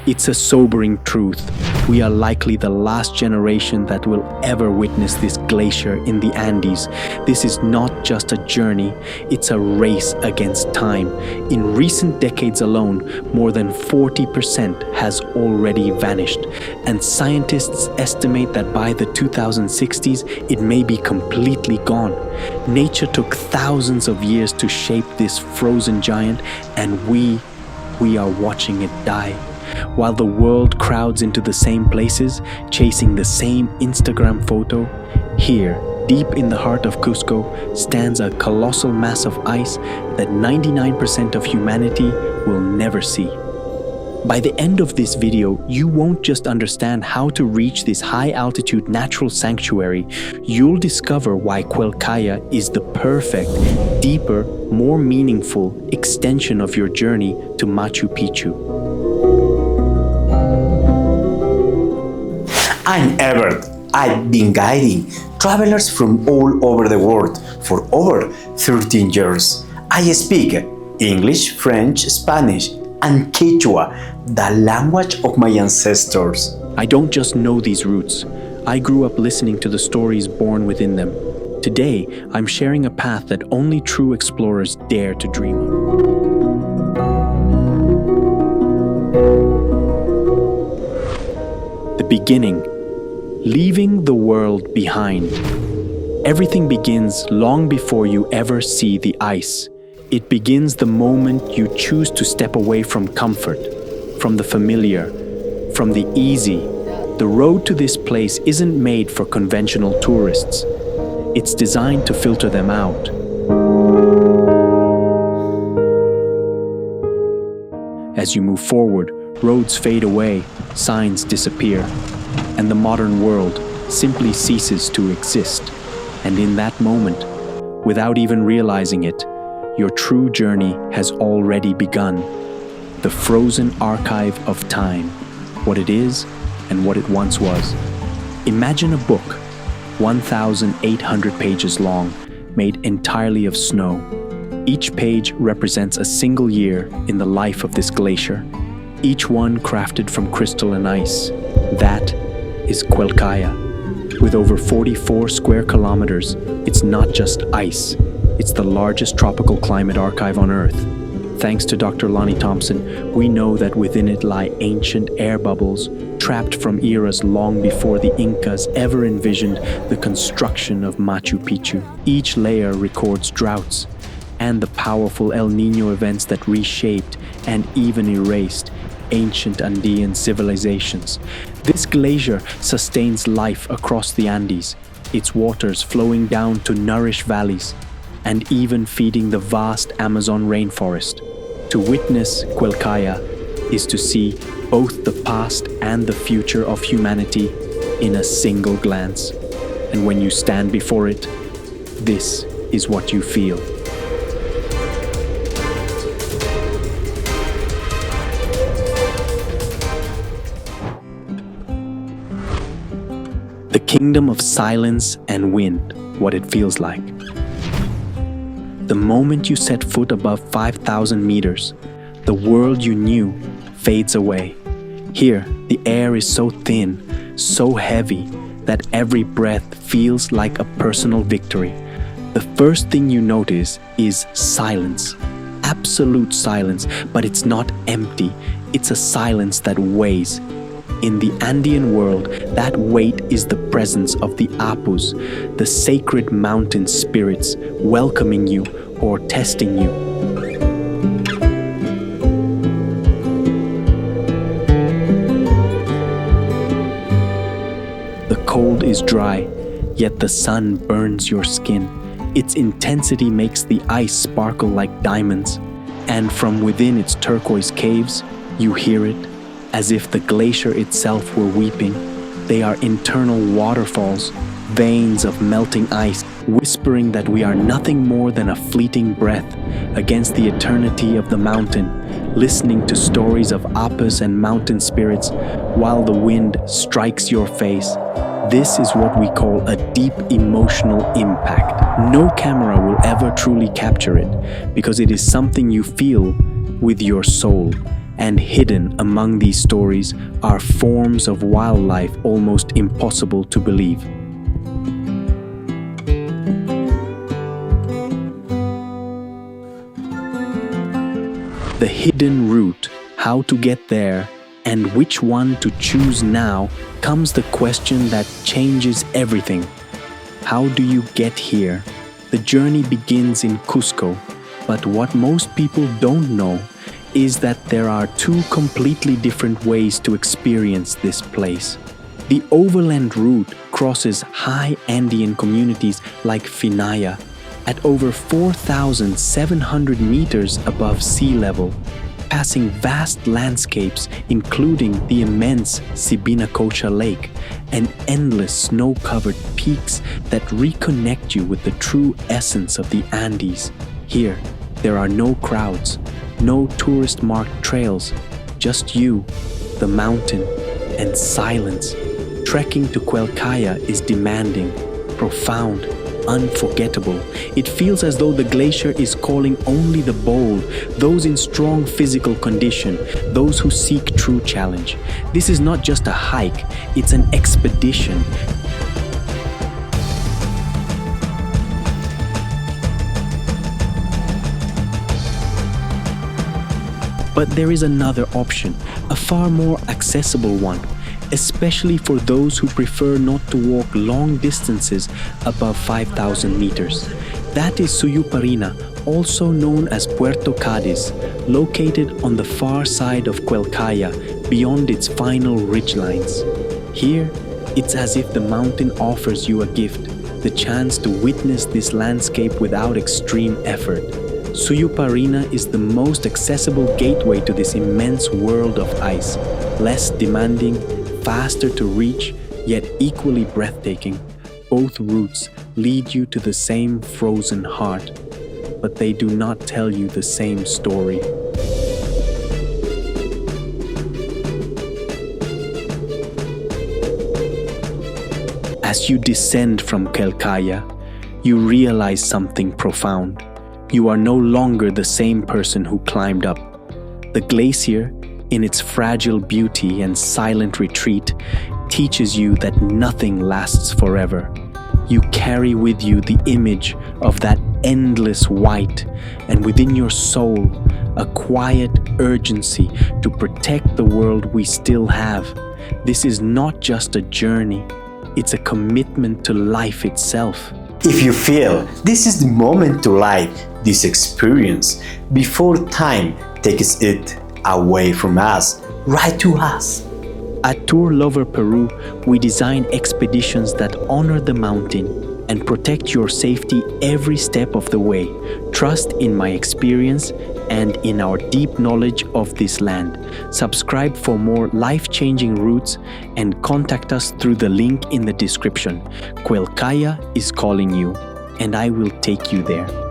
It's a sobering truth. We are likely the last generation that will ever witness this glacier in the Andes. This is not just a journey, it's a race against time. In recent decades alone, more than 40% has already vanished, and scientists estimate that by the 2060s, it may be completely gone. Nature took thousands of years to shape this frozen giant, and we are watching it die. While the world crowds into the same places, chasing the same Instagram photo, here, deep in the heart of Cusco, stands a colossal mass of ice that 99% of humanity will never see. By the end of this video, you won't just understand how to reach this high-altitude natural sanctuary, you'll discover why Quelccaya is the perfect, deeper, more meaningful extension of your journey to Machu Picchu. I'm Ebert. I've been guiding travelers from all over the world for over 13 years. I speak English, French, Spanish, and Quechua, the language of my ancestors. I don't just know these roots. I grew up listening to the stories born within them. Today, I'm sharing a path that only true explorers dare to dream of. The beginning. Leaving the world behind. Everything begins long before you ever see the ice. It begins the moment you choose to step away from comfort, from the familiar, from the easy. The road to this place isn't made for conventional tourists. It's designed to filter them out. As you move forward, roads fade away, signs disappear, and the modern world simply ceases to exist. And in that moment, without even realizing it, your true journey has already begun. The frozen archive of time, what it is and what it once was. Imagine a book, 1,800 pages long, made entirely of snow. Each page represents a single year in the life of this glacier, each one crafted from crystal and ice. That is Quelccaya. With over 44 square kilometers, it's not just ice. It's the largest tropical climate archive on Earth. Thanks to Dr. Lonnie Thompson, we know that within it lie ancient air bubbles, trapped from eras long before the Incas ever envisioned the construction of Machu Picchu. Each layer records droughts and the powerful El Niño events that reshaped and even erased ancient Andean civilizations. This glacier sustains life across the Andes, its waters flowing down to nourish valleys, and even feeding the vast Amazon rainforest. To witness Quelccaya is to see both the past and the future of humanity in a single glance. And when you stand before it, this is what you feel. The kingdom of silence and wind, what it feels like. The moment you set foot above 5,000 meters, the world you knew fades away. Here, the air is so thin, so heavy, that every breath feels like a personal victory. The first thing you notice is silence. Absolute silence, but it's not empty. It's a silence that weighs. In the Andean world, that weight is the presence of the Apus, the sacred mountain spirits, welcoming you or testing you. The cold is dry, yet the sun burns your skin. Its intensity makes the ice sparkle like diamonds, and from within its turquoise caves, you hear it. As if the glacier itself were weeping. They are internal waterfalls, veins of melting ice, whispering that we are nothing more than a fleeting breath against the eternity of the mountain, listening to stories of apis and mountain spirits while the wind strikes your face. This is what we call a deep emotional impact. No camera will ever truly capture it, because it is something you feel with your soul. And hidden among these stories are forms of wildlife almost impossible to believe. The hidden route, how to get there, and which one to choose now comes the question that changes everything. How do you get here? The journey begins in Cusco, but what most people don't know is that there are two completely different ways to experience this place. The overland route crosses high Andean communities like Quelccaya at over 4,700 meters above sea level, passing vast landscapes including the immense Vilcanota Lake and endless snow-covered peaks that reconnect you with the true essence of the Andes. Here, there are no crowds, no tourist-marked trails, just you, the mountain, and silence. Trekking to Quelccaya is demanding, profound, unforgettable. It feels as though the glacier is calling only the bold, those in strong physical condition, those who seek true challenge. This is not just a hike, it's an expedition. But there is another option, a far more accessible one, especially for those who prefer not to walk long distances above 5,000 meters. That is Suyuparina, also known as Puerto Cádiz, located on the far side of Quelccaya, beyond its final ridgelines. Here, it's as if the mountain offers you a gift, the chance to witness this landscape without extreme effort. Suyuparina is the most accessible gateway to this immense world of ice, less demanding, faster to reach, yet equally breathtaking. Both routes lead you to the same frozen heart, but they do not tell you the same story. As you descend from Quelccaya, you realize something profound. You are no longer the same person who climbed up. The glacier, in its fragile beauty and silent retreat, teaches you that nothing lasts forever. You carry with you the image of that endless white, and within your soul, a quiet urgency to protect the world we still have. This is not just a journey, it's a commitment to life itself. If you feel this is the moment to live this experience before time takes it away from us, write to us. At Tour Lover Peru, we design expeditions that honor the mountain and protect your safety every step of the way. Trust in my experience and in our deep knowledge of this land. Subscribe for more life-changing routes and contact us through the link in the description. Quelccaya is calling you, and I will take you there.